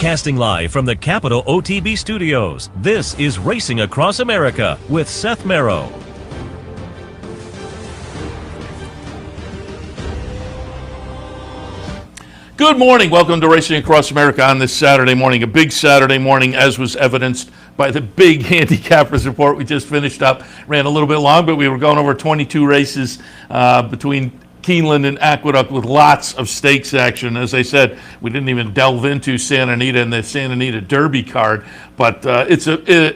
Broadcasting live from the Capital OTB studios, this is Racing Across America with Seth Merrow. Good morning. Welcome to Racing Across America on this Saturday morning. A big Saturday morning, as was evidenced by the big handicappers report we just finished up. Ran a little bit long, but we were going over 22 races between Keeneland and Aqueduct with lots of stakes action. As I said, we didn't even delve into Santa Anita and the Santa Anita Derby card, but it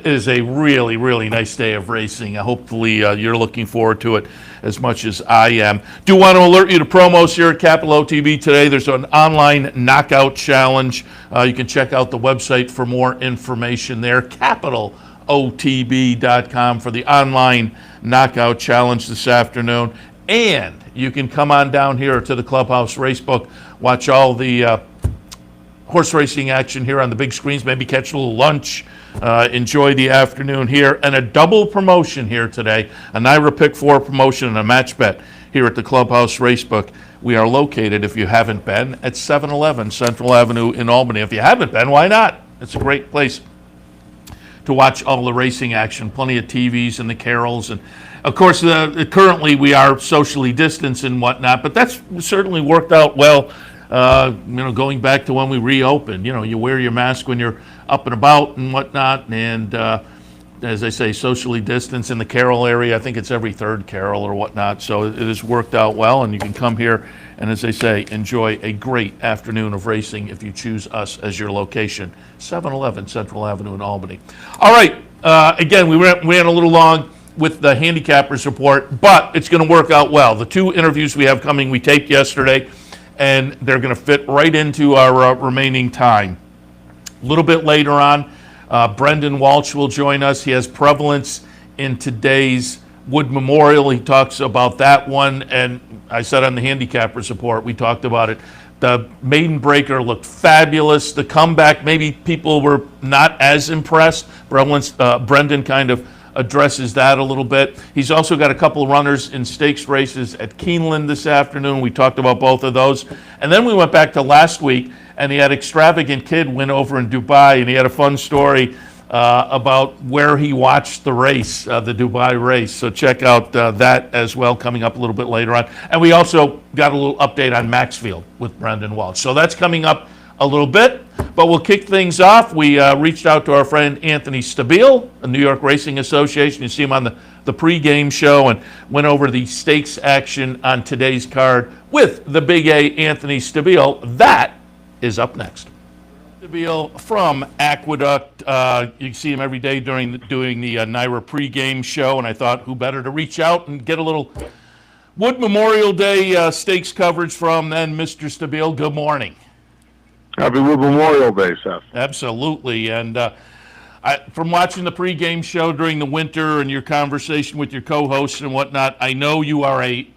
is a really, really nice day of racing. Hopefully you're looking forward to it as much as I am. Do want to alert you to promos here at Capital OTB today. There's an online knockout challenge. You can check out the website for more information there, capitalotb.com, for the online knockout challenge this afternoon. And you can come on down here to the Clubhouse Racebook, watch all the horse racing action here on the big screens, maybe catch a little lunch, enjoy the afternoon here, and a double promotion here today, a NYRA Pick 4 promotion and a match bet here at the Clubhouse Racebook. We are located, if you haven't been, at 711 Central Avenue in Albany. If you haven't been, why not? It's a great place to watch all the racing action, plenty of TVs and the carols, and of course, currently we are socially distanced and whatnot, but that's certainly worked out well. Going back to when we reopened, you wear your mask when you're up and about and whatnot, and as I say, socially distanced in the carol area. I think it's every third carol or whatnot, so it has worked out well, and you can come here and, as I say, enjoy a great afternoon of racing if you choose us as your location. 711 Central Avenue in Albany. All right, again, we ran a little long with the handicappers report, but it's going to work out well. The two interviews we have coming, we taped yesterday, and they're going to fit right into our remaining time. A little bit later on, Brendan Walsh will join us. He has Prevalence in today's Wood Memorial. He talks about that one, and I said on the handicappers report, we talked about it. The maiden breaker looked fabulous. The comeback, maybe people were not as impressed. Brendan kind of addresses that a little bit. He's also got a couple of runners in stakes races at Keeneland this afternoon. We talked about both of those. And then we went back to last week, and he had Extravagant Kid win over in Dubai, and he had a fun story about where he watched the race, the Dubai race. So check out that as well, coming up a little bit later on. And we also got a little update on Maxfield with Brendan Walsh. So that's coming up a little bit, but we'll kick things off. We reached out to our friend Anthony Stabile, a New York Racing Association. You see him on the pregame show, and went over the stakes action on today's card with the Big A, Anthony Stabile. That is up next. Stabile from Aqueduct. You see him every day doing the NYRA pregame show, and I thought who better to reach out and get a little Wood Memorial Day stakes coverage from than Mr. Stabile. Good morning. Happy Wood Memorial Day, Seth. Absolutely. And from watching the pregame show during the winter and your conversation with your co-hosts and whatnot, I know you are a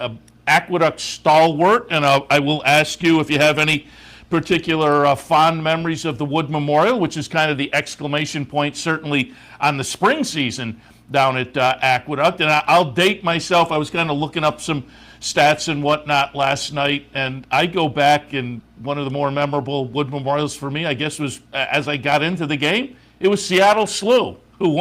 Aqueduct stalwart, and I will ask you if you have any particular fond memories of the Wood Memorial, which is kind of the exclamation point, certainly on the spring season down at Aqueduct. And I'll date myself. I was kind of looking up some stats and whatnot last night, and I go back, and one of the more memorable Wood Memorials for me, I guess, was as I got into the game, it was Seattle Slew, who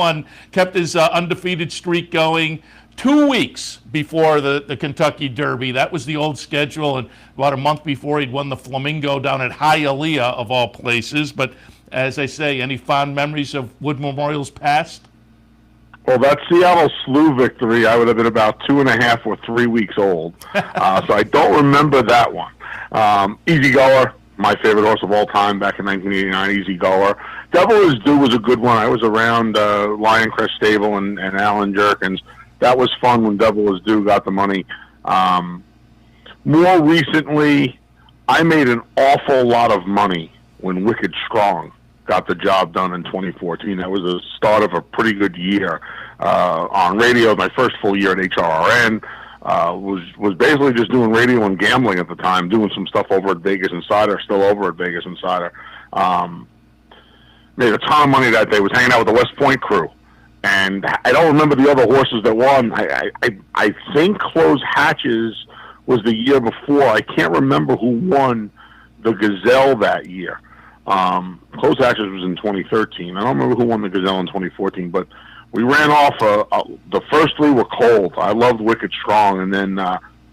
kept his undefeated streak going 2 weeks before the Kentucky Derby. That was the old schedule, and about a month before he'd won the Flamingo down at Hialeah, of all places. But as I say, any fond memories of Wood Memorials past? Well, that Seattle Slew victory, I would have been about 2.5 or 3 weeks old. So I don't remember that one. Easy Goer, my favorite horse of all time back in 1989, Easy Goer. Devil Is Due was a good one. I was around Lioncrest Stable and Alan Jerkins. That was fun when Devil Is Due got the money. More recently, I made an awful lot of money when Wicked Strong got the job done in 2014. That was the start of a pretty good year on radio. My first full year at HRRN was basically just doing radio and gambling at the time, doing some stuff over at Vegas Insider, still over at Vegas Insider. Made a ton of money that day. Was hanging out with the West Point crew. And I don't remember the other horses that won. I think Close Hatches was the year before. I can't remember who won the Gazelle that year. Close Actions was in 2013. I don't remember who won the Gazelle in 2014, but we ran off. The first three were cold. I loved Wicked Strong, and then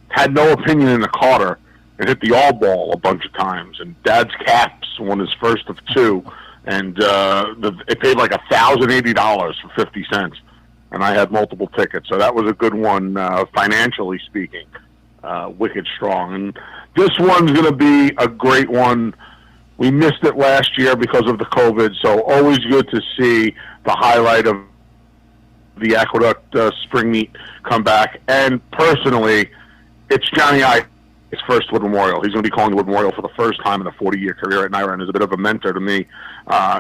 had no opinion in the Carter and hit the all ball a bunch of times. And Dad's Caps won his first of two, and it paid like $1,080 for 50 cents. And I had multiple tickets, so that was a good one financially speaking. Wicked Strong, and this one's going to be a great one. We missed it last year because of the COVID, so always good to see the highlight of the Aqueduct spring meet come back. And personally, it's Johnny I's first Wood Memorial. He's going to be calling the Wood Memorial for the first time in a 40-year career at NYRA, and is a bit of a mentor to me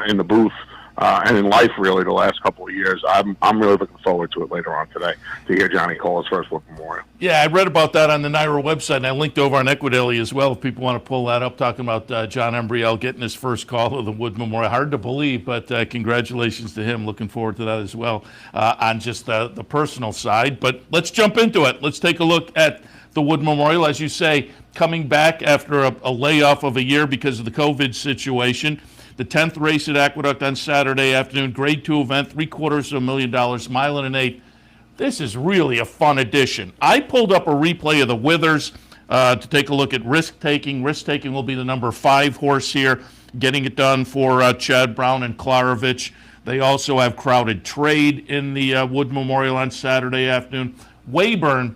in the booth and in life, really, the last couple of years. I'm really looking forward to it later on today, to hear Johnny call his first Wood Memorial. Yeah, I read about that on the NYRA website, and I linked over on Equidaily as well if people want to pull that up, talking about John Embriel getting his first call of the Wood Memorial. Hard to believe, but congratulations to him. Looking forward to that as well on just the personal side. But let's jump into it. Let's take a look at the Wood Memorial, as you say, coming back after a layoff of a year because of the COVID situation. The 10th race at Aqueduct on Saturday afternoon, Grade 2 event, $750,000, mile and an eighth. This is really a fun edition. I pulled up a replay of the Withers to take a look at Risk Taking. Risk Taking will be the number 5 horse here, getting it done for Chad Brown and Klarovich. They also have Crowded Trade in the Wood Memorial on Saturday afternoon. Weyburn,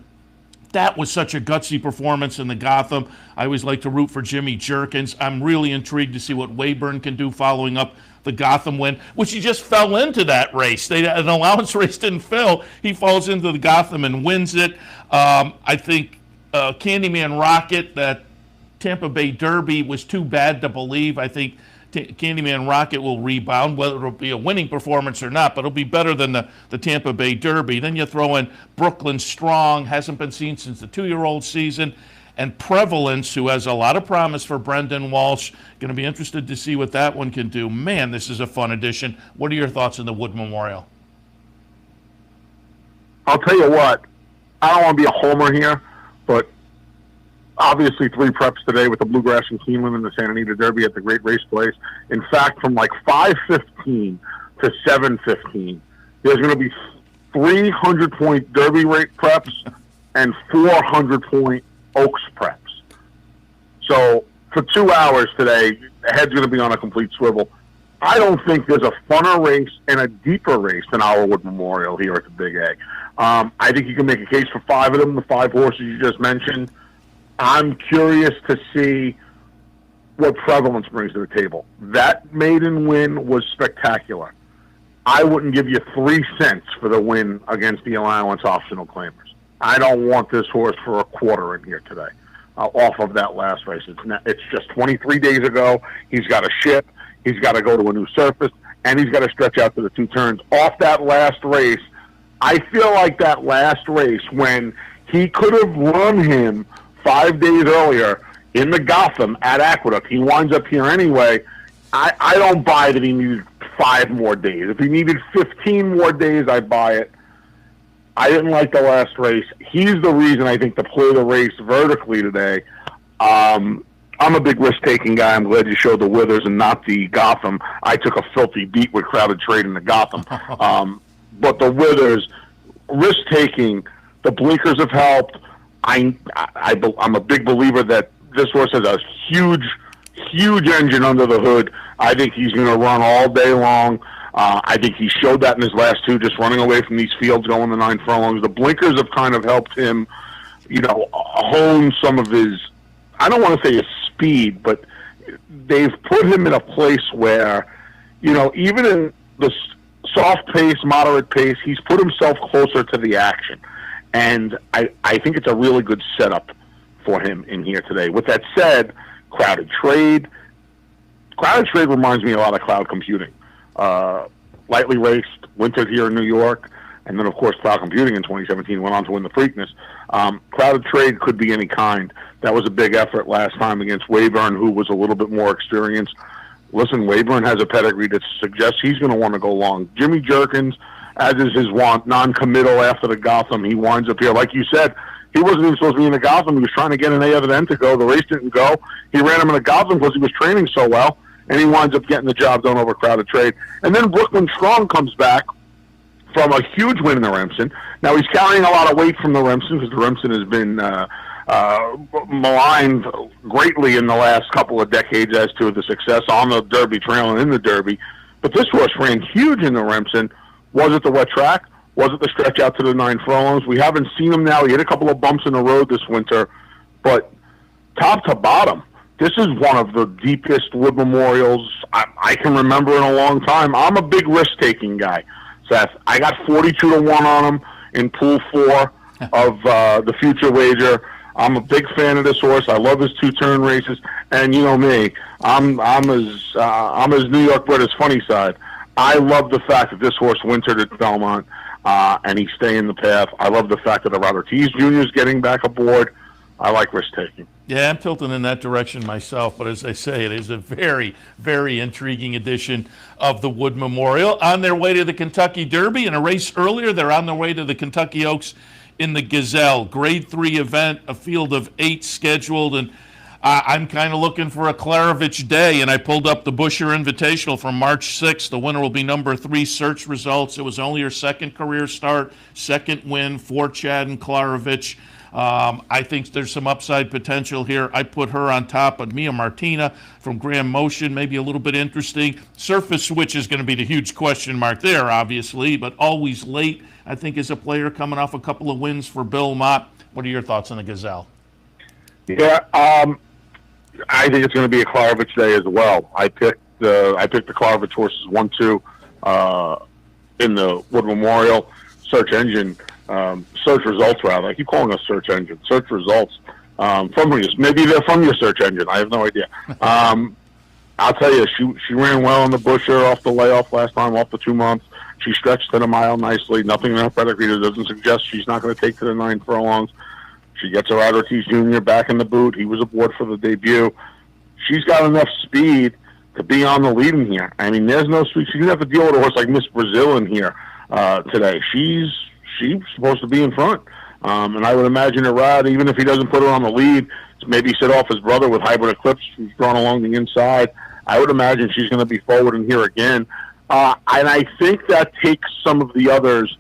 that was such a gutsy performance in the Gotham. I always like to root for Jimmy Jerkins. I'm really intrigued to see what Weyburn can do following up the Gotham win, which he just fell into that race. An allowance race didn't fill. He falls into the Gotham and wins it. I think Candyman Rocket, that Tampa Bay Derby, was too bad to believe. I think Candyman Rocket will rebound, whether it'll be a winning performance or not, but it'll be better than the Tampa Bay Derby. Then you throw in Brooklyn Strong, hasn't been seen since the 2-year-old season, and Prevalence, who has a lot of promise for Brendan Walsh. Going to be interested to see what that one can do. Man, this is a fun edition. What are your thoughts on the Wood Memorial? I'll tell you what, I don't want to be a homer here, but obviously 3 preps today with the Bluegrass and Keeneland and the Santa Anita Derby at the Great Race Place. In fact, from like 5:15 to 7:15, there's going to be 300-point Derby rate preps and 400-point Oaks preps. So for 2 hours today, the head's going to be on a complete swivel. I don't think there's a funner race and a deeper race than our Wood Memorial here at the Big A. I think you can make a case for 5 of them, the 5 horses you just mentioned. I'm curious to see what Prevalence brings to the table. That maiden win was spectacular. I wouldn't give you 3 cents for the win against the allowance optional claimers. I don't want this horse for a quarter in here today off of that last race. It's just 23 days ago. He's got to ship. He's got to go to a new surface, and he's got to stretch out to the 2 turns. Off that last race, I feel like that last race when he could have run him 5 days earlier in the Gotham at Aqueduct. He winds up here anyway. I don't buy that he needed 5 more days. If he needed 15 more days, I buy it. I didn't like the last race. He's the reason, I think, to play the race vertically today. I'm a big risk-taking guy. I'm glad you showed the Withers and not the Gotham. I took a filthy beat with Crowded Trade in the Gotham. But the Withers, risk-taking, the blinkers have helped. I'm a big believer that this horse has a huge engine under the hood. I think he's going to run all day long. I think he showed that in his last 2, just running away from these fields, going the 9 furlongs. The blinkers have kind of helped him, hone some of his, I don't want to say his speed, but they've put him in a place where, even in the soft pace, moderate pace, he's put himself closer to the action. And I think it's a really good setup for him in here today. With that said, Crowded Trade reminds me a lot of Cloud Computing. Lightly raced, wintered here in New York, and then, of course, Cloud Computing in 2017 went on to win the Preakness. Crowded Trade could be any kind. That was a big effort last time against Weyburn, who was a little bit more experienced. Listen, Weyburn has a pedigree that suggests he's going to want to go long. Jimmy Jerkins, as is his want, non-committal after the Gotham. He winds up here. Like you said, he wasn't even supposed to be in the Gotham. He was trying to get an A other end to go. The race didn't go. He ran him in the Gotham because he was training so well. and he winds up getting the job done over Crowded Trade. And then Brooklyn Strong comes back from a huge win in the Remsen. Now, he's carrying a lot of weight from the Remsen because the Remsen has been maligned greatly in the last couple of decades as to the success on the Derby Trail and in the Derby. But this horse ran huge in the Remsen. Was it the wet track? Was it the stretch out to the 9 furlongs? We haven't seen him now. He hit a couple of bumps in the road this winter. But top to bottom, this is one of the deepest Wood Memorials I can remember in a long time. I'm a big risk-taking guy, Seth. I got 42-1 on him in Pool 4 of the Future Wager. I'm a big fan of this horse. I love his 2-turn races, and you know me, I'm as New York bred as funny side. I love the fact that this horse wintered at Belmont, and he's staying the path. I love the fact that the Robert Ortiz Jr. is getting back aboard. I like risk taking. Yeah, I'm tilting in that direction myself, but as I say, it is a very, very intriguing edition of the Wood Memorial. On their way to the Kentucky Derby, in a race earlier, they're on their way to the Kentucky Oaks in the Gazelle. Grade 3 event, a field of 8 scheduled, and I'm kind of looking for a Klarovich day, and I pulled up the Busher Invitational from March 6th. The winner will be number 3, Search Results. It was only her second career start, second win for Chad and Klarovich. I think there's some upside potential here. I put her on top of Mia Martina from Graham Motion, maybe a little bit interesting. Surface Switch is going to be the huge question mark there, obviously, but Always Late, I think, is a player coming off a couple of wins for Bill Mott. What are your thoughts on the Gazelle? Yeah, I think it's going to be a Klarovich day as well. I picked the Klarovich horses 1-2 in the Wood Memorial. Search results rather. I keep calling us search engine. Search results maybe they're from your search engine. I have no idea. I'll tell you, she ran well on the Busher off the layoff last time, off the 2 months. She stretched to the mile nicely. Nothing in her pedigree that doesn't suggest she's not going to take to the 9 furlongs. She gets her Ortiz Jr. back in the boot. He was aboard for the debut. She's got enough speed to be on the lead in here. I mean, there's no speed. She didn't have to deal with a horse like Miss Brazil in here today. She's supposed to be in front. And I would imagine Rod, even if he doesn't put her on the lead, maybe sit off his brother with Hybrid Eclipse, who's drawn along the inside. I would imagine she's going to be forward in here again. And I think that takes some of the others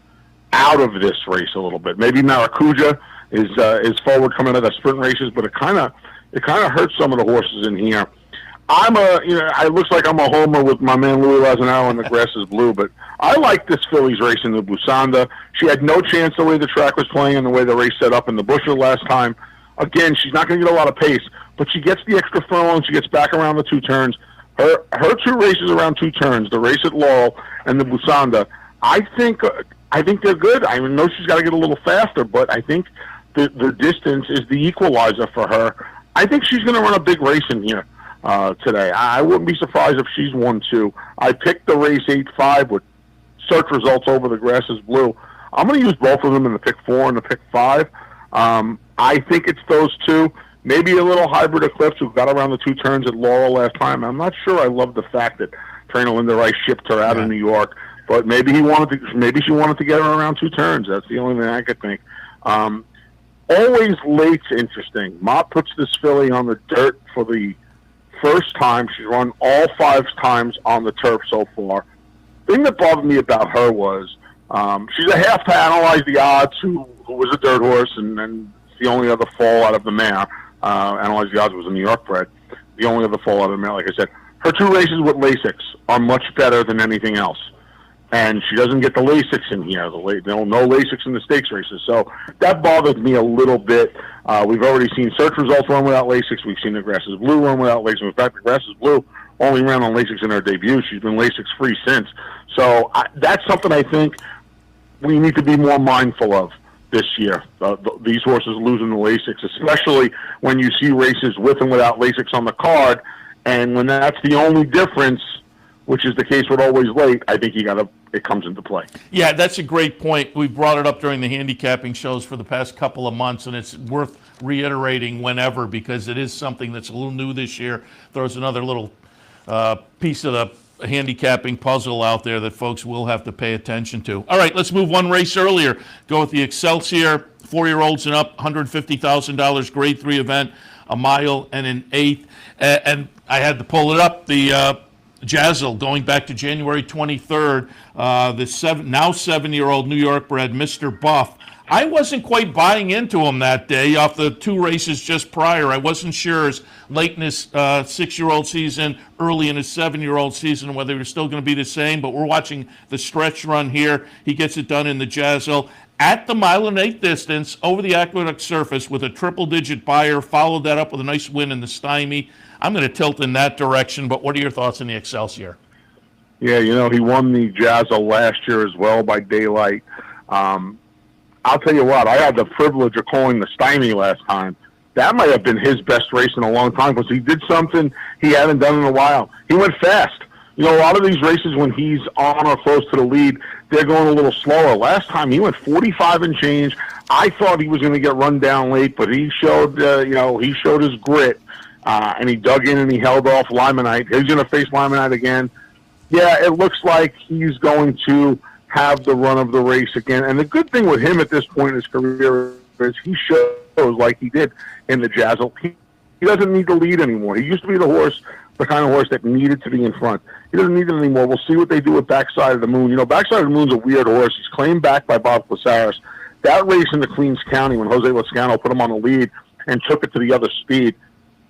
out of this race a little bit. Maybe Maracuja is forward coming out of the sprint races, but it kind of hurts some of the horses in here. It looks like I'm a homer with my man Louis Lazanao and the grass is blue, but I like this filly's race in the Busanda. She had no chance the way the track was playing and the way the race set up in the Busher last time. Again, she's not going to get a lot of pace, but she gets the extra furlong. She gets back around the 2 turns. Her 2 races around 2 turns, the race at Laurel and the Busanda, I think they're good. I know she's got to get a little faster, but I think the distance is the equalizer for her. I think she's going to run a big race in here today. I wouldn't be surprised if she's 1-2. I picked the race 8-5 with Search Results over the grass is blue. I'm going to use both of them in the pick 4 and the pick 5. I think it's those 2. Maybe a little Hybrid Eclipse who got around the 2 turns at Laurel last time. I'm not sure I love the fact that Trainer Linda Rice shipped her out of New York, but maybe she wanted to get her around 2 turns. That's the only thing I could think. Always Late's interesting. Mott puts this filly on the dirt for the first time. She's run all 5 times on the turf so far. The thing that bothered me about her was she's a half to Analyze the Odds, who was a dirt horse, and the only other fall out of the mare. Analyze the Odds was a New York bred. The only other fall out of the mare, like I said. Her 2 races with Lasix are much better than anything else. And she doesn't get the Lasix in here. No Lasix in the stakes races. So that bothers me a little bit. We've already seen Search Results run without Lasix. We've seen the Grass is Blue run without Lasix. In fact, the Grass is Blue only ran on Lasix in her debut. She's been Lasix free since. So that's something I think we need to be more mindful of this year. These horses losing the Lasix, especially when you see races with and without Lasix on the card. And when that's the only difference, which is the case with Always Late, I think it comes into play. Yeah, that's a great point. We brought it up during the handicapping shows for the past couple of months, and it's worth reiterating whenever because it is something that's a little new this year. Throws another little piece of the handicapping puzzle out there that folks will have to pay attention to. All right, let's move 1 race earlier. Go with the Excelsior, 4-year-olds and up, $150,000 grade 3 event a mile and an eighth. And I had to pull it up, the Jazzle, going back to January 23rd, the now 7-year-old New York bred Mr. Buff. I wasn't quite buying into him that day off the 2 races just prior. I wasn't sure his late in his 6-year-old season, early in his 7-year-old season, whether they were still going to be the same, but we're watching the stretch run here. He gets it done in the Jazzle at the mile and eighth distance over the Aqueduct surface with a triple-digit buyer, followed that up with a nice win in the Stymie. I'm going to tilt in that direction, but what are your thoughts on the Excelsior? Yeah, he won the Jazzle last year as well by daylight. I'll tell you what, I had the privilege of calling the Stymie last time. That might have been his best race in a long time because he did something he hadn't done in a while. He went fast. A lot of these races when he's on or close to the lead, they're going a little slower. Last time he went 45 and change. I thought he was going to get run down late, but he showed, he showed his grit, and he dug in and he held off Limonite. He's going to face Limonite again. Yeah, it looks like he's going to have the run of the race again. And the good thing with him at this point in his career is he shows, like he did in the Jazzle, he doesn't need to lead anymore. He used to be the kind of horse that needed to be in front. He doesn't need it anymore. We'll see what they do with Backside of the Moon. Backside of the Moon's a weird horse. He's claimed back by Bob Casares. That race in the Queens County when Jose Lezcano put him on the lead and took it to the other speed,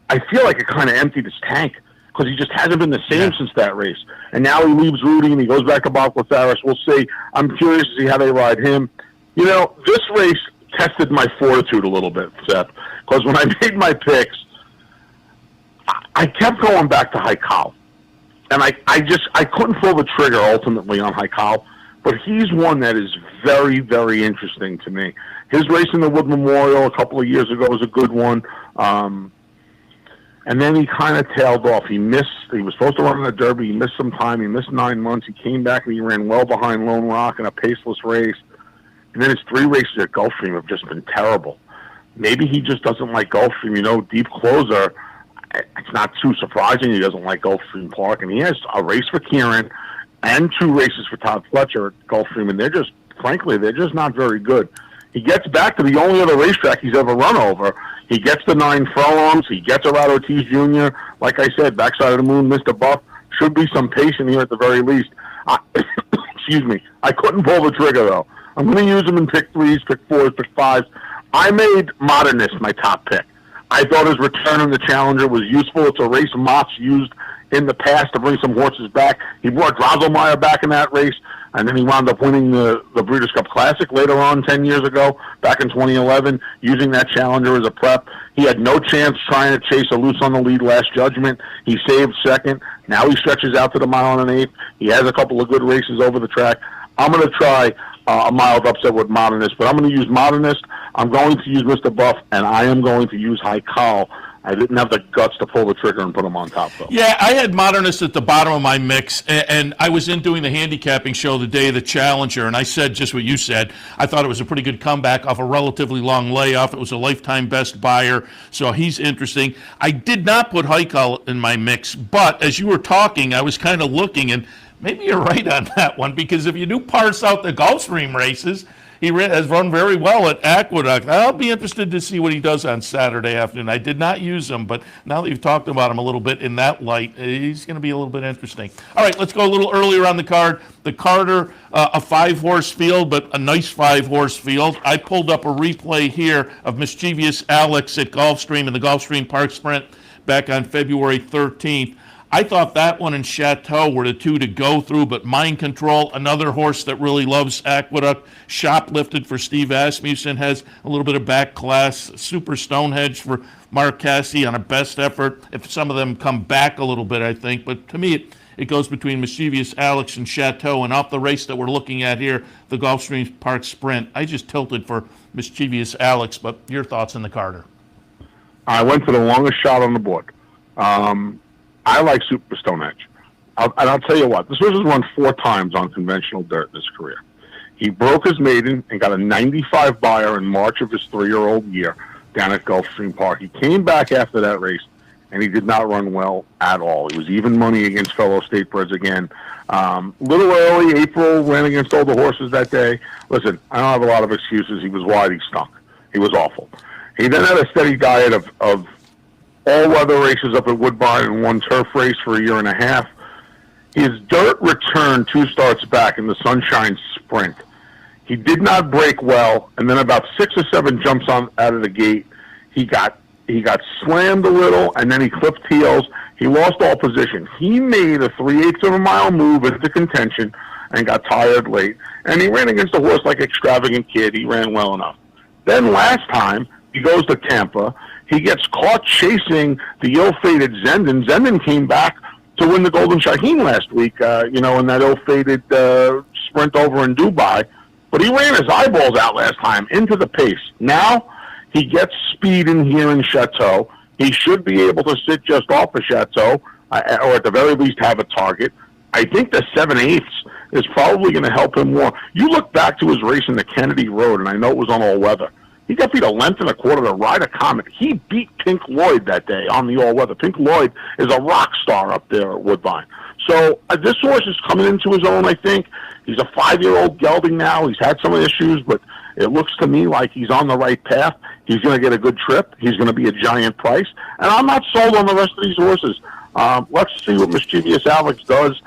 I feel like it kind of emptied his tank, because he just hasn't been the same since that race. And now he leaves Rudy and he goes back to Bob Casares. We'll see. I'm curious to see how they ride him. This race tested my fortitude a little bit, Seth, because when I made my picks, I kept going back to Haikal. And I couldn't pull the trigger ultimately on Haikal, but he's one that is very, very interesting to me. His race in the Wood Memorial a couple of years ago was a good one. And then he kind of tailed off. He was supposed to run in the Derby. He missed some time. He missed 9 months. He came back and he ran well behind Lone Rock in a paceless race. And then his 3 races at Gulfstream have just been terrible. Maybe he just doesn't like Gulfstream. Deep closer, it's not too surprising he doesn't like Gulfstream Park. And he has a race for Kieran and 2 races for Todd Fletcher at Gulfstream. And they're just not very good. He gets back to the only other racetrack he's ever run over. He gets the 9 furlongs. He gets around Ortiz Jr. Like I said, Backside of the Moon, Mr. Buff. Should be some patience here at the very least. Excuse me. I couldn't pull the trigger, though. I'm going to use him in pick 3s, pick 4s, pick 5s. I made Modernist my top pick. I thought his return in the Challenger was useful. It's a race Mott's used in the past to bring some horses back. He brought Drosselmeyer back in that race, and then he wound up winning the Breeders' Cup Classic later on 10 years ago, back in 2011, using that Challenger as a prep. He had no chance trying to chase a loose on the lead last Judgment. He saved second. Now he stretches out to the mile and an eighth. He has a couple of good races over the track. I'm going to try a mild upset with Modernist, but I'm going to use Modernist. I'm going to use Mr. Buff, and I am going to use Haikal. I didn't have the guts to pull the trigger and put him on top, though. Yeah, I had Modernist at the bottom of my mix, and I was in doing the handicapping show the day of the Challenger, and I said just what you said. I thought it was a pretty good comeback off a relatively long layoff. It was a lifetime best buyer, so he's interesting. I did not put Haikal in my mix, but as you were talking, I was kind of looking, and maybe you're right on that one, because if you do parse out the Gulfstream races, he has run very well at Aqueduct. I'll be interested to see what he does on Saturday afternoon. I did not use him, but now that you've talked about him a little bit in that light, he's going to be a little bit interesting. All right, let's go a little earlier on the card. The Carter, a 5-horse field, but a nice 5-horse field. I pulled up a replay here of Mischievous Alex at Gulfstream in the Gulfstream Park Sprint back on February 13th. I thought that one and Chateau were the 2 to go through, but Mind Control, another horse that really loves Aqueduct, shoplifted for Steve Asmussen, has a little bit of back class. Super Stonehenge for Mark Cassidy on a best effort. If some of them come back a little bit, I think. But to me, it goes between Mischievous Alex and Chateau, and off the race that we're looking at here, the Gulfstream Park Sprint, I just tilted for Mischievous Alex, but your thoughts on the Carter? I went for the longest shot on the board. I like Super Stonehenge. I'll tell you what, this horse has run 4 times on conventional dirt in his career. He broke his maiden and got a 95 buyer in March of his 3-year-old year down at Gulfstream Park. He came back after that race, and he did not run well at all. He was even money against fellow statebreds again. Little early, April, ran against all the horses that day. Listen, I don't have a lot of excuses. He was wide, he stunk. He was awful. He then had a steady diet of all-weather races up at Woodbine and won turf race for a year and a half. His dirt return 2 starts back in the Sunshine Sprint. He did not break well, and then about 6 or 7 jumps out of the gate. He got slammed a little, and then he clipped heels. He lost all position. He made a 3/8 of a mile move into contention and got tired late. And he ran against a horse like Extravagant Kid. He ran well enough. Then last time, he goes to Tampa. He gets caught chasing the ill-fated Zenden. Zenden came back to win the Golden Shaheen last week, in that ill-fated sprint over in Dubai. But he ran his eyeballs out last time into the pace. Now he gets speed in here in Chateau. He should be able to sit just off of Chateau, or at the very least have a target. I think the 7/8 is probably going to help him more. You look back to his race in the Kennedy Road, and I know it was on all weather. He got beat a length and a quarter to ride a Comet. He beat Pink Lloyd that day on the all weather. Pink Lloyd is a rock star up there at Woodbine. So this horse is coming into his own, I think. He's a 5-year-old gelding now. He's had some issues, but it looks to me like he's on the right path. He's going to get a good trip. He's going to be a giant price. And I'm not sold on the rest of these horses. Let's see what Mischievous Alex does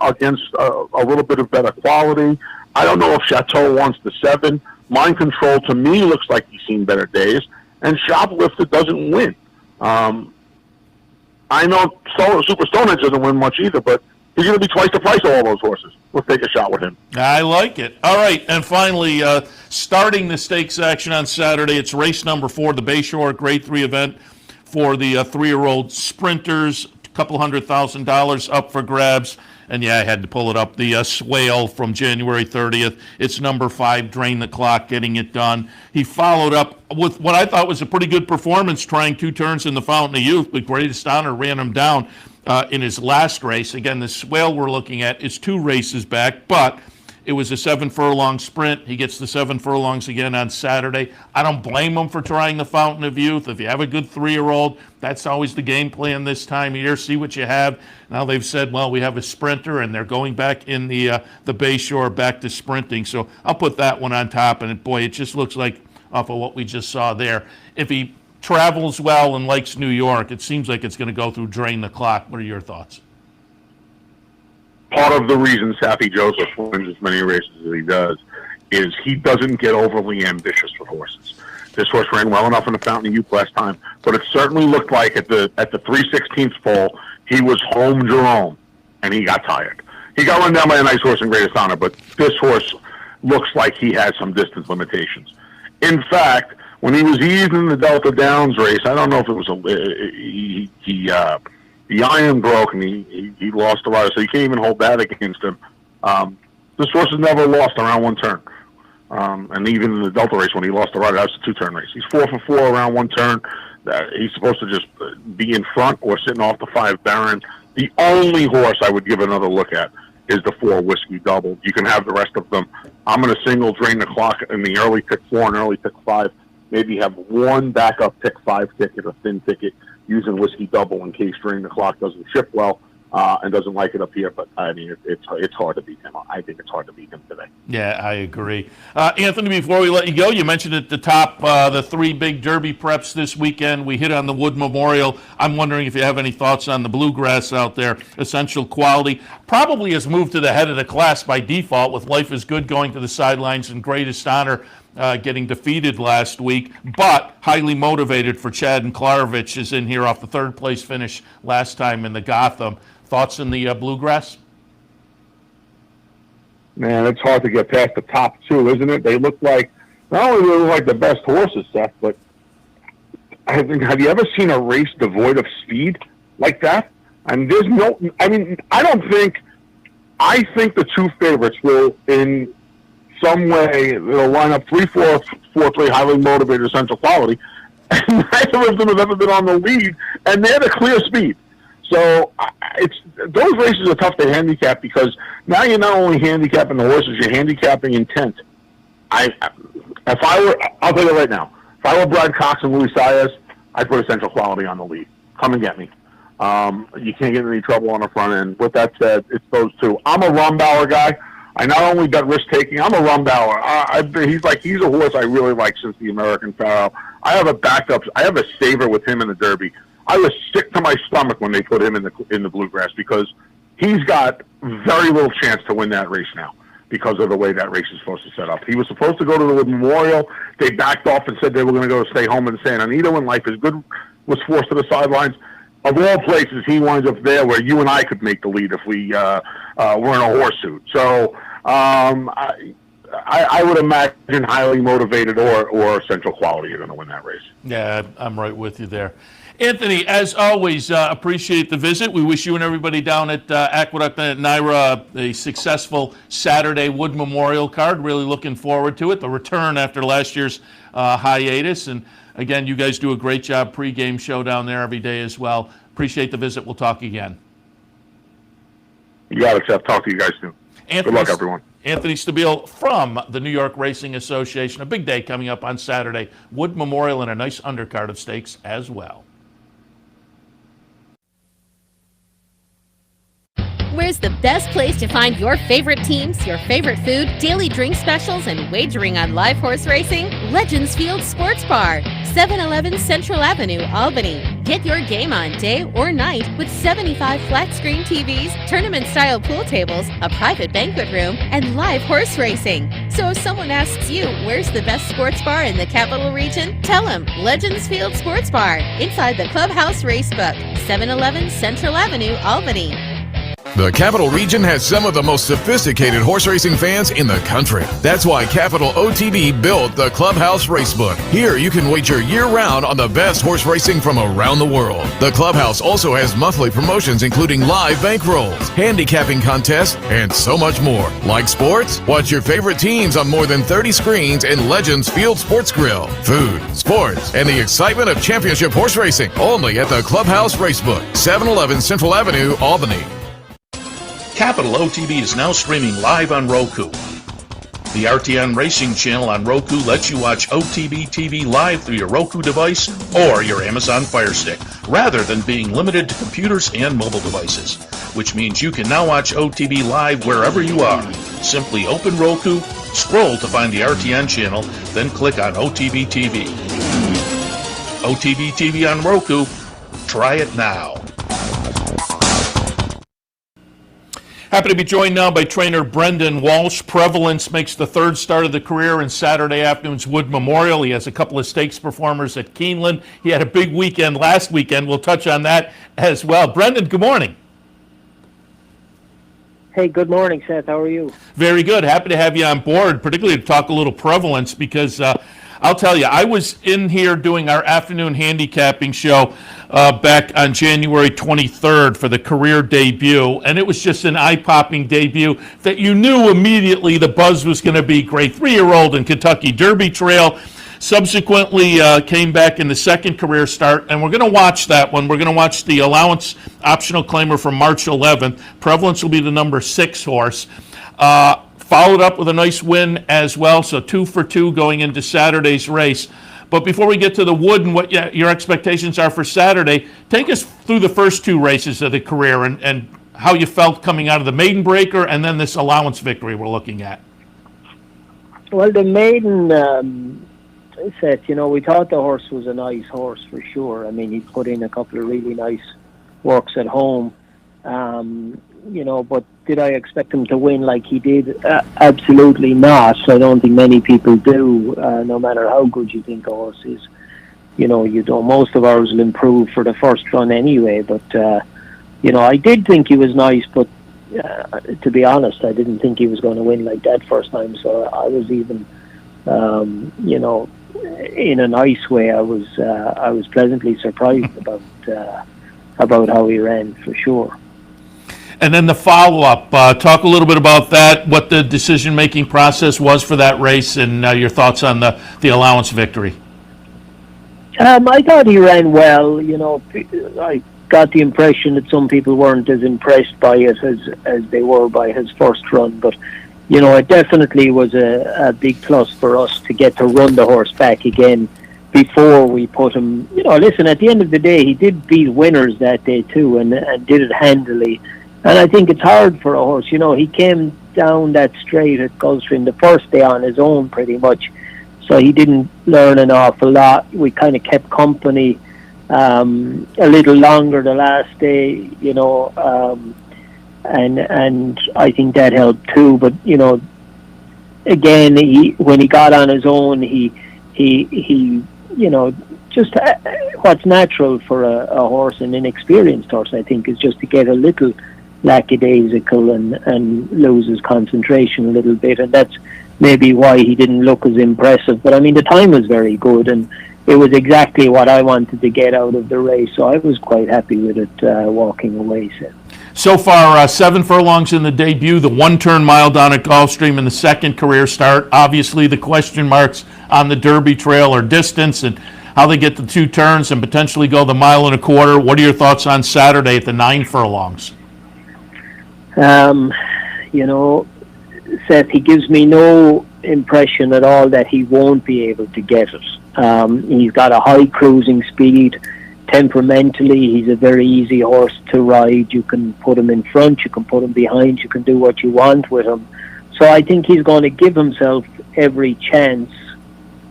against a little bit of better quality. I don't know if Chateau wants the 7. Mind Control, to me, looks like he's seen better days. And Shoplifter doesn't win. I know Super Stonehenge doesn't win much either, but he's going to be twice the price of all those horses. Let's take a shot with him. I like it. All right, and finally, starting the stakes action on Saturday, it's race number 4, the Bayshore Grade 3 event for the 3-year-old sprinters. $200,000 up for grabs. And yeah, I had to pull it up. The Swale from January 30th. It's number 5, Drain the Clock, getting it done. He followed up with what I thought was a pretty good performance, trying 2 turns in the Fountain of Youth, but Greatest Honor ran him down in his last race. Again, the Swale we're looking at is 2 races back, but it was a 7-furlong sprint. He gets the 7 furlongs again on Saturday. I don't blame him for trying the Fountain of Youth. If you have a good 3-year-old, that's always the game plan this time of year. See what you have. Now they've said, well, we have a sprinter, and they're going back in the Bayshore back to sprinting. So I'll put that one on top, and boy, it just looks like off of what we just saw there. If he travels well and likes New York, it seems like it's going to go through Drain the Clock. What are your thoughts? Part of the reason Sappy Joseph wins as many races as he does is he doesn't get overly ambitious with horses. This horse ran well enough in the Fountain of Youth last time, but it certainly looked like at the 3/16 pole he was home Jerome, and he got tired. He got run down by a nice horse in Greatest Honor, but this horse looks like he has some distance limitations. In fact, when he was eased in the Delta Downs race, I don't know if it was the iron broke and he lost a rider, so you can't even hold that against him. This horse has never lost around 1 turn. And even in the Delta race when he lost the rider, that was a 2-turn race. He's 4 for 4 around 1 turn. He's supposed to just be in front or sitting off the 5 Baron. The only horse I would give another look at is the 4 Whiskey Double. You can have the rest of them. I'm going to single Drain the Clock in the early pick 4 and early pick 5. Maybe have 1 backup pick 5 ticket, a thin ticket, using Whiskey Double in case Drain the Clock doesn't ship well and doesn't like it up here. But, I mean, it's hard to beat him. I think it's hard to beat him today. Yeah, I agree. Anthony, before we let you go, you mentioned at the top the 3 big Derby preps this weekend. We hit on the Wood Memorial. I'm wondering if you have any thoughts on the Bluegrass out there. Essential Quality probably has moved to the head of the class by default, with Life is Good going to the sidelines and Greatest Honor getting defeated last week, but highly motivated for Chad and Klarovich is in here off the 3rd place finish last time in the Gotham. Thoughts in the Bluegrass? Man, it's hard to get past the top 2, isn't it? They look like, not only do they look like the best horses, Seth, but have you ever seen a race devoid of speed like that? And I think the 2 favorites will, in some way, they'll line up 3-4-4-3, highly motivated Essential Quality. And neither of them have ever been on the lead, and they're the clear speed. So those races are tough to handicap because now you're not only handicapping the horses, you're handicapping intent. I'll tell you right now, if I were Brad Cox and Louis Saez, I'd put Essential Quality on the lead. Come and get me. You can't get in any trouble on the front end. With that said, it's those 2. I'm a Rumbauer guy. I not only bet risk taking. I'm a Rumbauer. He's a horse I really like since the American Pharoah. I have a backup. I have a saver with him in the Derby. I was sick to my stomach when they put him in the Bluegrass because he's got very little chance to win that race now because of the way that race is supposed to set up. He was supposed to go to the Wood Memorial. They backed off and said they were going to go stay home in San Anita when Life is Good was forced to the sidelines. Of all places, he winds up there where you and I could make the lead if we were in a horse suit. So I would imagine highly motivated or Central Quality are going to win that race. Yeah, I'm right with you there. Anthony, as always, appreciate the visit. We wish you and everybody down at Aqueduct and at Naira a successful Saturday Wood Memorial card. Really looking forward to it. The return after last year's hiatus. And again, you guys do a great job pregame show down there every day as well. Appreciate the visit. We'll talk again. You got it, Seth. Talk to you guys soon. Good luck, everyone. Anthony Stabile from the New York Racing Association. A big day coming up on Saturday. Wood Memorial and a nice undercard of stakes as well. Where's the best place to find your favorite teams, your favorite food, daily drink specials, and wagering on live horse racing? Legends Field Sports Bar, 711 Central Avenue, Albany. Get your game on day or night with 75 flat-screen TVs, tournament-style pool tables, a private banquet room, and live horse racing. So if someone asks you, where's the best sports bar in the capital region? Tell them Legends Field Sports Bar, inside the Clubhouse Racebook, 711 Central Avenue, Albany. The Capital Region has some of the most sophisticated horse racing fans in the country. That's why Capital OTB built the Clubhouse Racebook. Here you can wager year-round on the best horse racing from around the world. The Clubhouse also has monthly promotions including live bankrolls, handicapping contests, and so much more. Like sports? Watch your favorite teams on more than 30 screens in Legends Field Sports Grill. Food, sports, and the excitement of championship horse racing. Only at the Clubhouse Racebook, 711 Central Avenue, Albany. Capital OTB is now streaming live on Roku. The RTN Racing channel on Roku lets you watch OTB TV live through your Roku device or your Amazon Fire Stick, rather than being limited to computers and mobile devices, which means you can now watch OTB live wherever you are. Simply open Roku, scroll to find the RTN channel, then click on OTB TV. OTB TV on Roku. Try it now. Happy to be joined now by trainer Brendan Walsh. Prevalence makes the third start of the career in Saturday afternoon's Wood Memorial. He has a couple of stakes performers at Keeneland. He had a big weekend last weekend. We'll touch on that as well. Brendan, good morning. Hey, good morning, Seth. How are you? Very good. Happy to have you on board, particularly to talk a little Prevalence, because I'll tell you, I was in here doing our afternoon handicapping show back on January 23rd for the career debut, and it was just an eye-popping debut that you knew immediately the buzz was going to be great. 3-year-old in Kentucky Derby Trail. Subsequently came back in the second career start, and we're going to watch that one. We're going to watch the allowance optional claimer from March 11th. Prevalence will be the number 6 horse. Followed up with a nice win as well, so 2 for 2 going into Saturday's race. But before we get to the Wood and what your expectations are for Saturday, take us through the first 2 races of the career and how you felt coming out of the Maiden Breaker and then this allowance victory we're looking at. Well, the Maiden, Seth, we thought the horse was a nice horse for sure. I mean, he put in a couple of really nice works at home. But did I expect him to win like he did? Absolutely not. I don't think many people do, no matter how good you think a horse is. You don't. Most of ours will improve for the first run anyway. But, I did think he was nice, but to be honest, I didn't think he was going to win like that first time. So I was even, in a nice way, I was pleasantly surprised about how he ran for sure. And then the follow-up, talk a little bit about that, what the decision-making process was for that race, and your thoughts on the allowance victory. I thought he ran well. I got the impression that some people weren't as impressed by it as they were by his first run. But, it definitely was a big plus for us to get to run the horse back again before we put him. Listen, at the end of the day, he did beat winners that day too and did it handily. And I think it's hard for a horse. He came down that straight at Gulfstream the first day on his own pretty much, so he didn't learn an awful lot. We kind of kept company a little longer the last day, and I think that helped too. But again, when he got on his own, he just what's natural for a horse, an inexperienced horse, I think, is just to get a little lackadaisical and lose his concentration a little bit, and that's maybe why he didn't look as impressive. But I mean, the time was very good, and it was exactly what I wanted to get out of the race, so I was quite happy with it walking away. So far, 7 furlongs in the debut, the 1-turn mile down at Gulfstream in the second career start. Obviously, the question marks on the Derby Trail are distance and how they get the 2 turns and potentially go the 1.25 miles. What are your thoughts on Saturday at the 9 furlongs? Seth, he gives me no impression at all that he won't be able to get it. He's got a high cruising speed. Temperamentally, he's a very easy horse to ride. You can put him in front, you can put him behind, you can do what you want with him. So I think he's going to give himself every chance.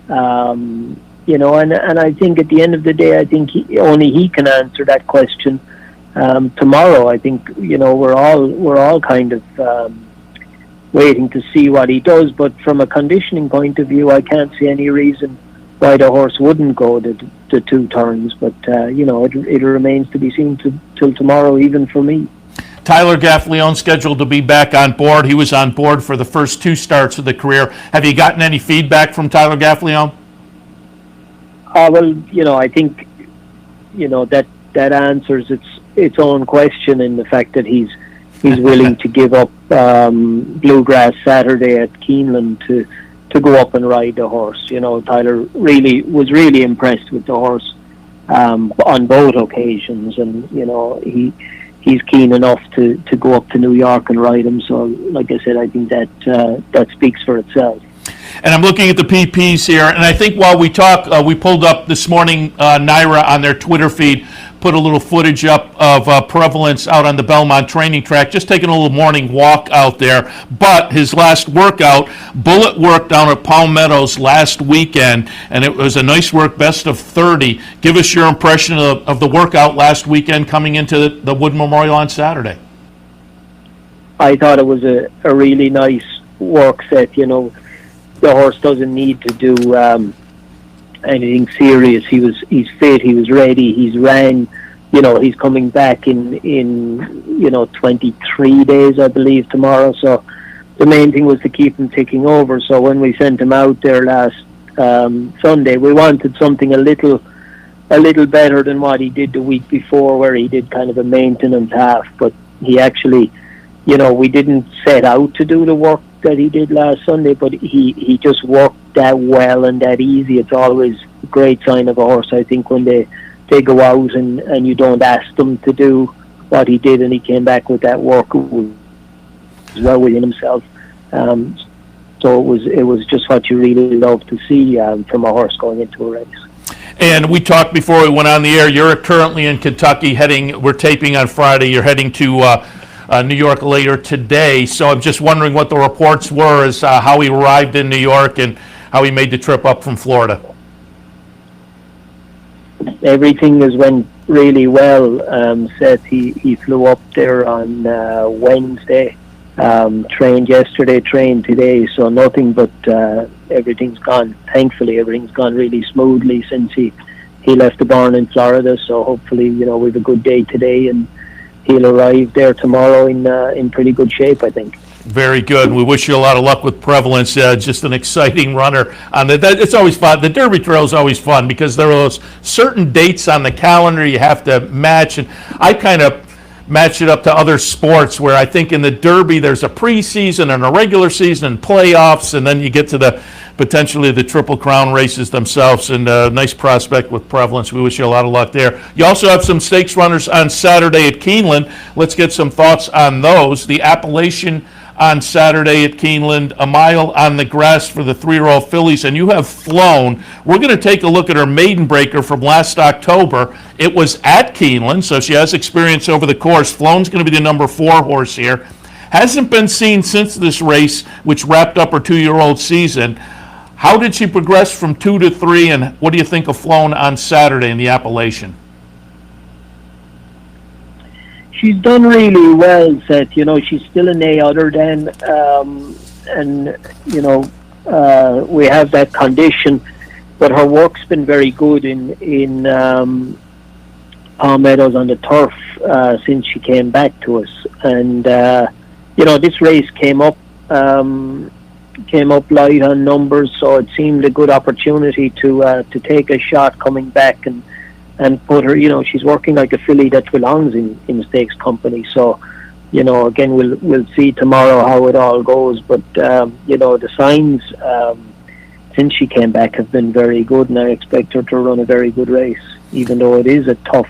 And I think at the end of the day, I think only he can answer that question tomorrow. I think we're all kind of waiting to see what he does. But from a conditioning point of view, I can't see any reason why the horse wouldn't go the 2 turns. But it remains to be seen till tomorrow, even for me. Tyler Gafflio scheduled to be back on board. He was on board for the first 2 starts of the career. Have you gotten any feedback from Tyler Gafflio? Well, I think that answers its own question in the fact that he's willing to give up Bluegrass Saturday at Keeneland to go up and ride the horse. Tyler was really impressed with the horse on both occasions, and he's keen enough to go up to New York and ride him. So, like I said, I think that speaks for itself. And I'm looking at the PPs here, and I think while we talk, we pulled up this morning, Naira on their Twitter feed, put a little footage up of Prevalence out on the Belmont training track, just taking a little morning walk out there. But his last workout, bullet work down at Palm Meadows last weekend, and it was a nice work, best of 30. Give us your impression of the workout last weekend coming into the Wood Memorial on Saturday. I thought it was a really nice work set. The horse doesn't need to do anything serious. He's fit, he was ready, he's ran. He's coming back in 23 days, I believe, tomorrow. So the main thing was to keep him ticking over. So when we sent him out there last Sunday, we wanted something a little better than what he did the week before, where he did kind of a maintenance half. But he actually, we didn't set out to do the work that he did last Sunday, but he just worked that well and that easy. It's always a great sign of a horse, I think, when they go out and you don't ask them to do what he did, and he came back with that work well within himself. So it was just what you really love to see from a horse going into a race. And we talked before we went on the air. You're currently in Kentucky. We're taping on Friday. You're heading to New York later today. So I'm just wondering what the reports were as how he arrived in New York and how he made the trip up from Florida. Everything has went really well. Seth, he flew up there on Wednesday, trained yesterday, trained today, so nothing but thankfully everything's gone really smoothly since he left the barn in Florida. So hopefully, we have a good day today, and he'll arrive there tomorrow in pretty good shape, I think. Very good. We wish you a lot of luck with Prevalence. Just an exciting runner. It's always fun. The Derby Trail is always fun because there are those certain dates on the calendar you have to match. And I kind of match it up to other sports where I think in the Derby there's a preseason and a regular season and playoffs, and then you get to potentially the Triple Crown races themselves, and a nice prospect with Prevalence. We wish you a lot of luck there. You also have some stakes runners on Saturday at Keeneland. Let's get some thoughts on those. The Appalachian on Saturday at Keeneland, a mile on the grass for the 3-year-old fillies, and you have Flown. We're going to take a look at her maiden breaker from last October. It was at Keeneland, so she has experience over the course. Flown's going to be the number 4 horse here. hasn't been seen since this race, which wrapped up her 2-year-old season. How did she progress from 2 to 3, and what do you think of Flown on Saturday in the Appalachian? She's done really well, Seth. You know, she's still an A other than, and, you know, we have that condition, but her work's been very good in Palm Meadows on the turf since she came back to us. And, you know, this race came up light on numbers, so it seemed a good opportunity to take a shot coming back and put her, you know, she's working like a filly that belongs in stakes company. So, you know, again, we'll see tomorrow how it all goes. But, you know, the signs since she came back have been very good, and I expect her to run a very good race, even though it is a tough,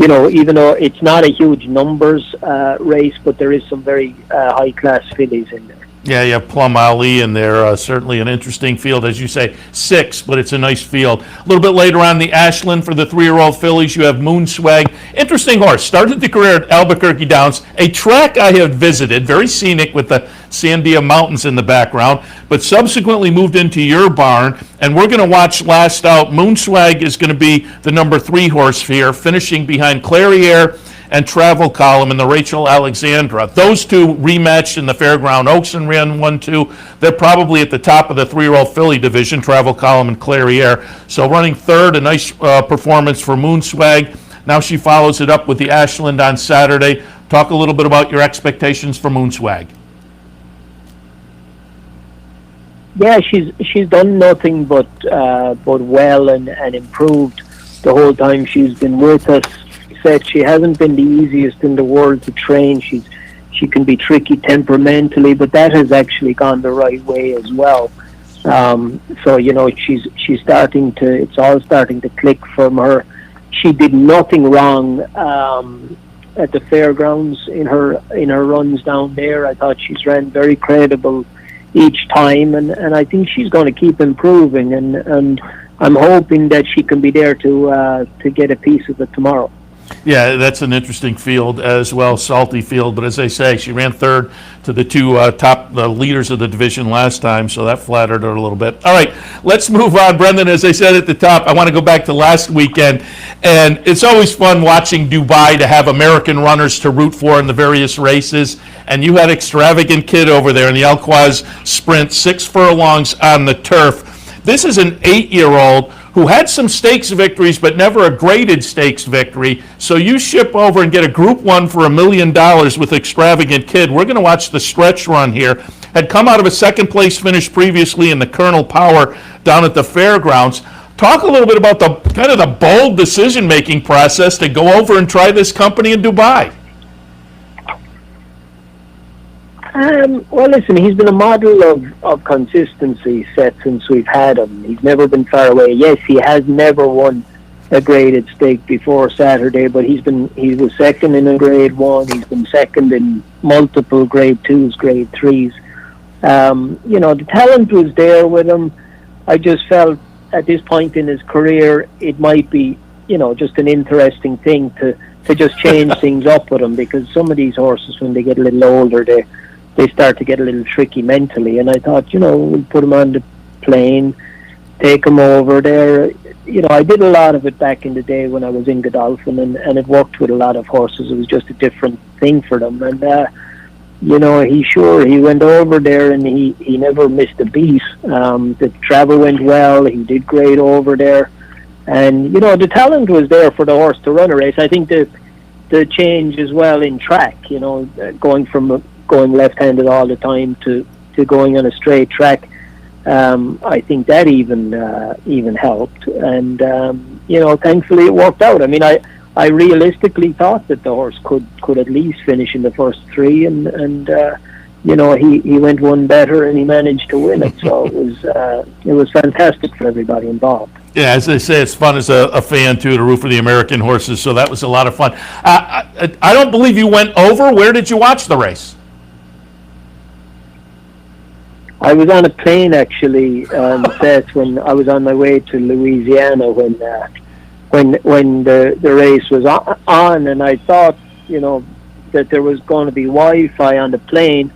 you know, even though it's not a huge numbers race, but there is some very high-class fillies in there. Yeah, you have Plum Ali in there. Certainly an interesting field, as you say, 6, but it's a nice field. A little bit later on, the Ashland for the 3-year-old fillies, you have Moonswag. Interesting horse. Started the career at Albuquerque Downs, a track I have visited, very scenic with the Sandia Mountains in the background, but subsequently moved into your barn, and we're going to watch last out. Moonswag is going to be the number 3 horse here, finishing behind Clairiere and Travel Column in the Rachel Alexandra. Those two rematched in the Fairground Oaks and ran 1-2. They're probably at the top of the 3-year-old filly division, Travel Column and Clairiere. So running third, a nice performance for Moonswag. Now she follows it up with the Ashland on Saturday. Talk a little bit about your expectations for Moonswag. Yeah, she's done nothing but well and improved the whole time she's been with us. She hasn't been the easiest in the world to train. She can be tricky temperamentally, but that has actually gone the right way as well. So, you know, she's starting to, it's all starting to click from her. She did nothing wrong at the fairgrounds in her runs down there. I thought she's ran very credible each time, and I think she's going to keep improving, and I'm hoping that she can be there to get a piece of it tomorrow. Yeah, that's an interesting field as well, salty field. But as I say, she ran third to the two top leaders of the division last time, so that flattered her a little bit. All right, let's move on. Brendan, as I said at the top, I want to go back to last weekend. And it's always fun watching Dubai to have American runners to root for in the various races. And you had Extravagant Kid over there in the Alquaz Sprint, 6 furlongs on the turf. This is an 8-year-old who had some stakes victories, but never a graded stakes victory. So you ship over and get a Group 1 for $1 million with Extravagant Kid. We're going to watch the stretch run here. Had come out of a second-place finish previously in the Colonel Power down at the fairgrounds. Talk a little bit about the kind of the bold decision-making process to go over and try this company in Dubai. Well, listen, he's been a model of consistency, Seth, since we've had him. He's never been far away. Yes, he has never won a graded stake before Saturday, but he was second in a grade 1. He's been second in multiple grade 2s, grade 3s. You know, the talent was there with him. I just felt at this point in his career, it might be, you know, just an interesting thing to just change things up with him, because some of these horses, when they get a little older, they start to get a little tricky mentally. And I thought, you know, we'll put him on the plane, take him over there. You know, I did a lot of it back in the day when I was in Godolphin, and it worked with a lot of horses. It was just a different thing for them. And, you know, he went over there and he never missed a beat. The travel went well. He did great over there. And, you know, the talent was there for the horse to run a race. I think the change as well in track, you know, going left-handed all the time to going on a straight track, I think that even helped. And you know, thankfully it worked out. I mean, I realistically thought that the horse could at least finish in the first 3, and you know, he went one better and he managed to win it. So it was fantastic for everybody involved. Yeah, as they say, it's fun as a fan, too, to root for the American horses, so that was a lot of fun. I don't believe you went over. Where did you watch the race? I was on a plane, actually, Seth, when I was on my way to Louisiana when the race was on, and I thought, you know, that there was going to be Wi-Fi on the plane.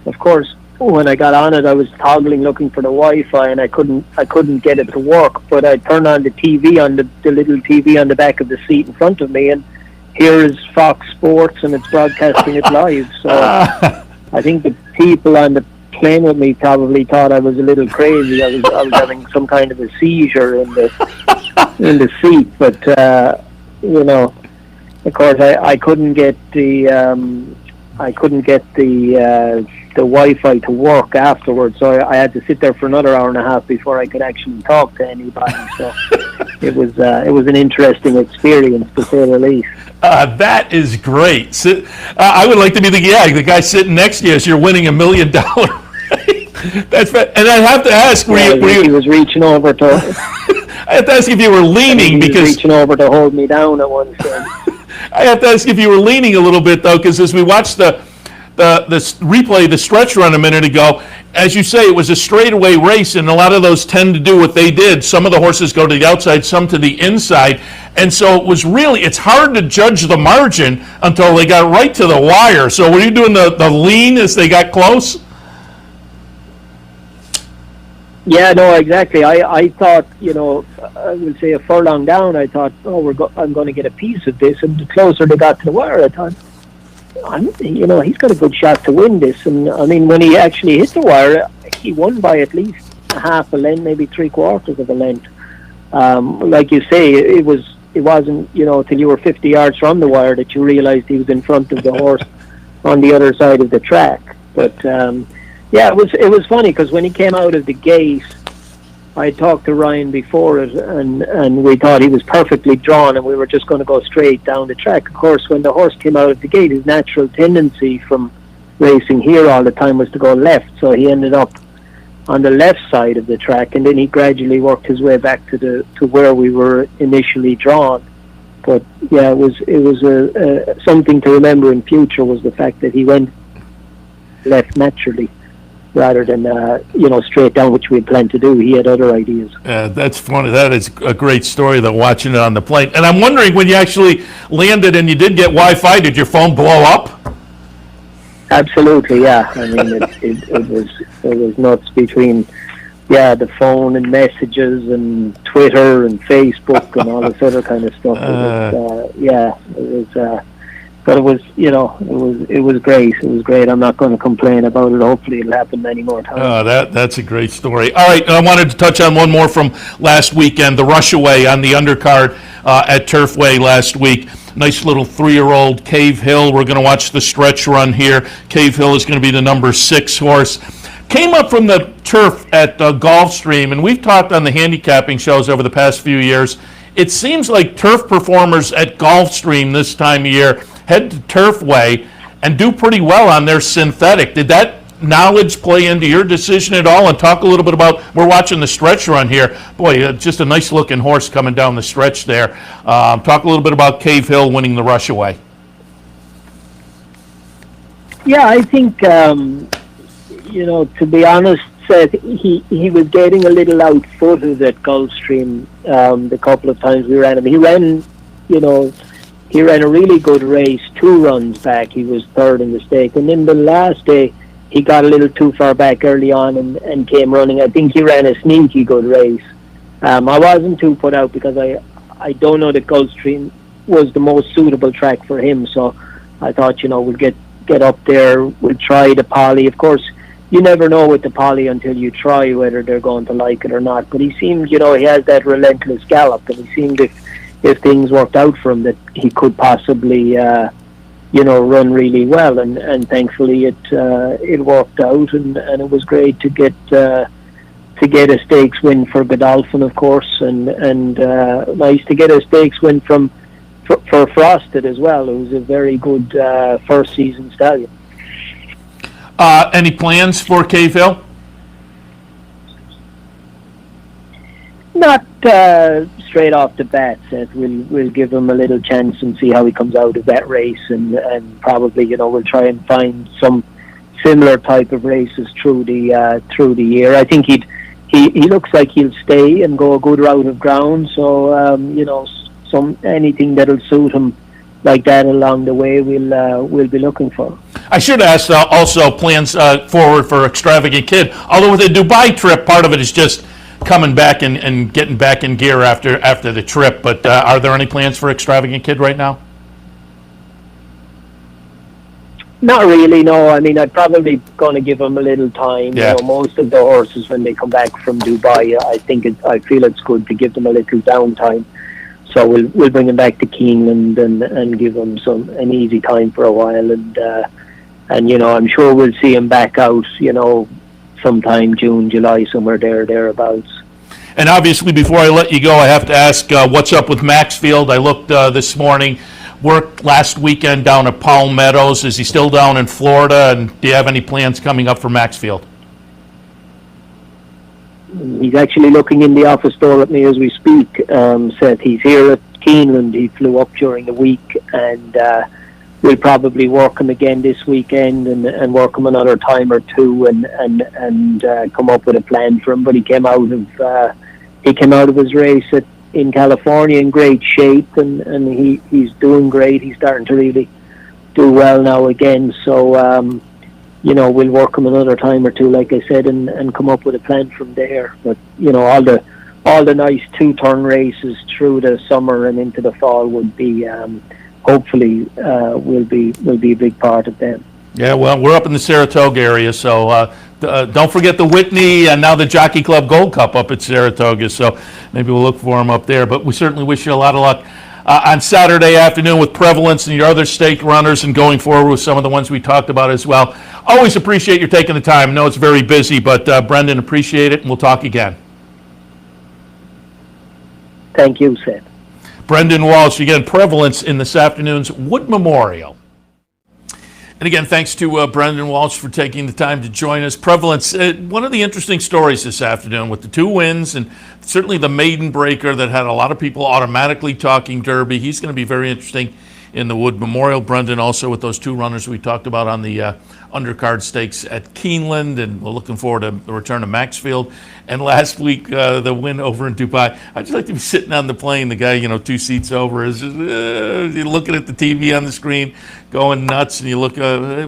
Of course, when I got on it, I was toggling looking for the Wi-Fi, and I couldn't get it to work. But I turned on the TV on the little TV on the back of the seat in front of me, and here is Fox Sports, and it's broadcasting it live. So I think the people on the plane with me probably thought I was a little crazy. I was having some kind of a seizure in the seat, but you know, of course, I couldn't get the Wi-Fi to work afterwards, so I had to sit there for another hour and a half before I could actually talk to anybody. So it was an interesting experience, to say the least. That is great. I would like to be the guy sitting next to you as you're winning $1 million. That's and I have to ask, were you? He was reaching over to. I have to ask if you were leaning he was reaching over to hold me down at one point. I have to ask if you were leaning a little bit though, because as we watched the replay, the stretch run a minute ago, as you say, it was a straightaway race, and a lot of those tend to do what they did. Some of the horses go to the outside, some to the inside, and so it's hard to judge the margin until they got right to the wire. So were you doing the lean as they got close? Yeah, no, exactly. I thought, I would say a furlong down, I thought, I'm going to get a piece of this, and the closer they got to the wire, I thought, he's got a good shot to win this. And I mean, when he actually hit the wire, he won by at least half a length, maybe 3/4 of a length. Like you say, it wasn't till you were 50 yards from the wire that you realized he was in front of the horse on the other side of the track. But yeah, it was funny because when he came out of the gate, I talked to Ryan before it, and we thought he was perfectly drawn, and we were just going to go straight down the track. Of course, when the horse came out of the gate, his natural tendency from racing here all the time was to go left, so he ended up on the left side of the track, and then he gradually worked his way back to where we were initially drawn. But yeah, it was something to remember in future was the fact that he went left naturally, rather than straight down, which we had planned to do. He had other ideas. That's funny. That is a great story, though, watching it on the plane. And I'm wondering, when you actually landed and you did get Wi-Fi, did your phone blow up? Absolutely, yeah. I mean, it was nuts between the phone and messages and Twitter and Facebook and all this other kind of stuff. But it was great. It was great. I'm not going to complain about it. Hopefully it'll happen many more times. Oh, that's a great story. All right, I wanted to touch on one more from last weekend, the Rushaway on the undercard at Turfway last week. Nice little 3-year-old Cave Hill. We're going to watch the stretch run here. Cave Hill is going to be the number 6 horse. Came up from the turf at Gulfstream, and we've talked on the handicapping shows over the past few years. It seems like turf performers at Gulfstream this time of year head to Turfway and do pretty well on their synthetic. Did that knowledge play into your decision at all? And talk a little bit about, we're watching the stretch run here. Boy, just a nice looking horse coming down the stretch there. Talk a little bit about Cave Hill winning the Rushaway. Yeah, I think, to be honest, Seth, he was getting a little out-footed at Gulfstream the couple of times we ran him. He ran a really good race, 2 runs back. He was third in the stake. And then the last day, he got a little too far back early on and came running. I think he ran a sneaky good race. I wasn't too put out because I don't know that Gulfstream was the most suitable track for him. So I thought, we'll get up there, we'll try the poly. Of course, you never know with the poly until you try whether they're going to like it or not. But he seemed, he has that relentless gallop, and he seemed if things worked out for him that he could possibly run really well, and thankfully it worked out, and it was great to get a stakes win for Godolphin, of course, and nice to get a stakes win for Frosted as well, who's a very good first season stallion. Any plans for Cave Hill? Not straight off the bat, Seth. We'll give him a little chance and see how he comes out of that race, and probably we'll try and find some similar type of races through the year. I think he looks like he'll stay and go a good route of ground. So anything that'll suit him like that along the way, we'll be looking for. I should ask also plans forward for Extravagant Kid. Although with the Dubai trip, part of it is just coming back and getting back in gear after the trip. But are there any plans for Extravagant Kid right now? Not really, no. I mean, I'm probably going to give them a little time. Yeah. You know, most of the horses, when they come back from Dubai, I feel it's good to give them a little downtime. So we'll bring them back to Keeneland and give them an easy time for a while, and you know, I'm sure we'll see them back out, you know, sometime June, July, somewhere thereabouts. And obviously, before I let you go, I have to ask what's up with Maxfield. I looked this morning. Worked last weekend down at Palmettos. Is he still down in Florida? And do you have any plans coming up for Maxfield? He's actually looking in the office door at me as we speak. Seth, he's here at Keeneland. He flew up during the week, and we'll probably work him again this weekend and work him another time or two and come up with a plan for him. But he came out of his race in California in great shape, and he's doing great. He's starting to really do well now again. So, you know, we'll work him another time or two, like I said, and come up with a plan from there. But, you know, all the nice two-turn races through the summer and into the fall would be, hopefully, will be a big part of them. Yeah, well, we're up in the Saratoga area, so don't forget the Whitney and now the Jockey Club Gold Cup up at Saratoga, so maybe we'll look for them up there. But we certainly wish you a lot of luck on Saturday afternoon with Prevalence and your other stake runners, and going forward with some of the ones we talked about as well. Always appreciate your taking the time. I know it's very busy, but Brendan, appreciate it, and we'll talk again. Thank you, Seth. Brendan Walsh, again, Prevalence in this afternoon's Wood Memorial. And again, thanks to Brendan Walsh for taking the time to join us. Prevalence, one of the interesting stories this afternoon with the two wins, and certainly the maiden breaker that had a lot of people automatically talking Derby. He's going to be very interesting in the Wood Memorial. Brendan also with those two runners we talked about on the undercard stakes at Keeneland, and we're looking forward to the return of Maxfield. And last week, the win over in Dubai. I'd just like to be sitting on the plane, the guy, you know, 2 seats over, is just, you're looking at the TV on the screen, going nuts, and you look,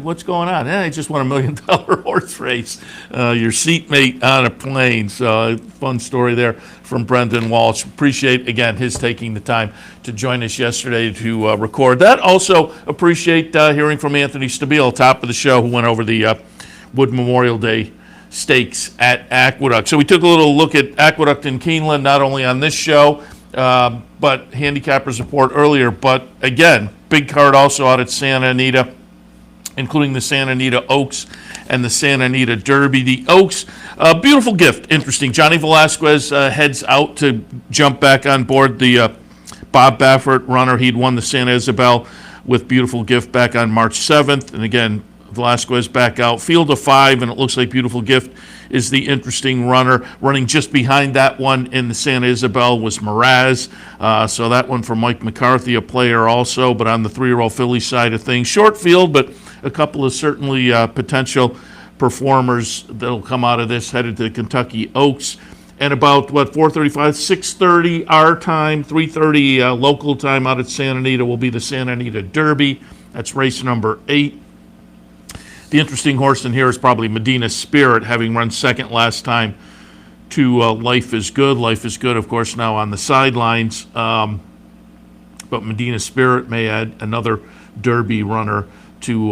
what's going on? I just won $1 million horse race. Your seatmate on a plane. So fun story there from Brendan Walsh. Appreciate, again, his taking the time to join us yesterday to record that. Also appreciate hearing from Anthony Stabile, top of the show, who went over the Wood Memorial Day stakes at Aqueduct. So we took a little look at Aqueduct in Keeneland, not only on this show, but Handicappers Report earlier. But again, big card also out at Santa Anita, including the Santa Anita Oaks and the Santa Anita Derby. The Oaks, beautiful gift, interesting. Johnny Velasquez heads out to jump back on board the Bob Baffert runner. He'd won the Santa Isabel with Beautiful Gift back on March 7th. And again, Velasquez back out. Field of 5, and it looks like Beautiful Gift is the interesting runner. Running just behind that one in the Santa Isabel was Mraz. So that one for Mike McCarthy, a player also, but on the 3-year-old filly side of things. Short field, but a couple of certainly potential performers that'll come out of this headed to the Kentucky Oaks. And about, 4:35, 6:30 our time, 3:30 local time out at Santa Anita will be the Santa Anita Derby. That's race number 8. The interesting horse in here is probably Medina Spirit, having run second last time to Life is Good. Life is Good, of course, now on the sidelines. But Medina Spirit may add another Derby runner to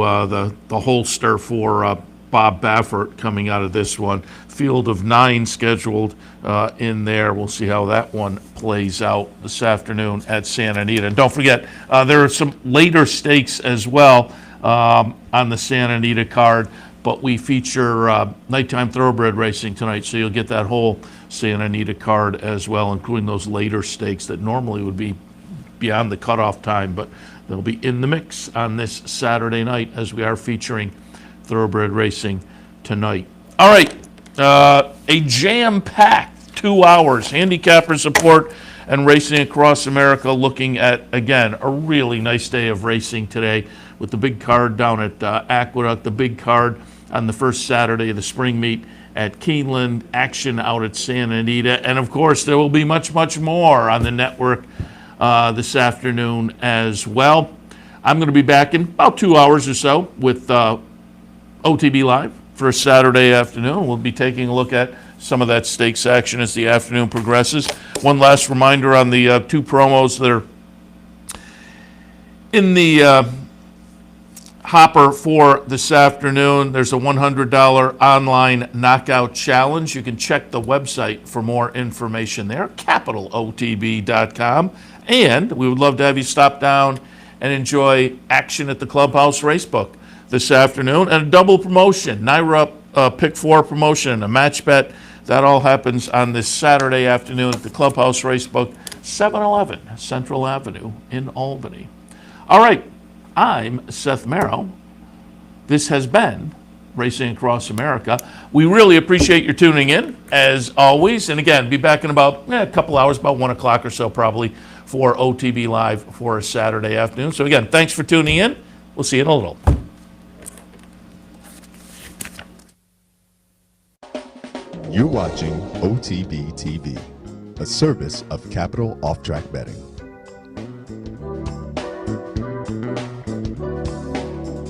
the holster for Bob Baffert coming out of this one. Field of 9 scheduled in there. We'll see how that one plays out this afternoon at Santa Anita. And don't forget, there are some later stakes as well on the Santa Anita card, but we feature nighttime thoroughbred racing tonight, so you'll get that whole Santa Anita card as well, including those later stakes that normally would be beyond the cutoff time, but they'll be in the mix on this Saturday night as we are featuring thoroughbred racing tonight. All right, a jam-packed 2 hours, handicapper support and racing across America, looking at, again, a really nice day of racing today with the big card down at Aqueduct, the big card on the first Saturday of the spring meet at Keeneland, action out at Santa Anita, and of course there will be much, much more on the network this afternoon as well. I'm going to be back in about 2 hours or so with OTB Live for a Saturday afternoon. We'll be taking a look at some of that stakes action as the afternoon progresses. One last reminder on the two promos that are in the hopper for this afternoon. There's a $100 online knockout challenge. You can check the website for more information there, capitalotb.com. And we would love to have you stop down and enjoy action at the Clubhouse Racebook this afternoon. And a double promotion, NYRA Pick 4 promotion and a match bet. That all happens on this Saturday afternoon at the Clubhouse Racebook, 711 Central Avenue in Albany. All right, I'm Seth Merrow. This has been Racing Across America. We really appreciate your tuning in, as always. And again, be back in about a couple hours, about 1 o'clock or so probably, for OTB Live for a Saturday afternoon. So again, thanks for tuning in. We'll see you in a little. You're watching OTB TV, a service of Capital Off Track Betting.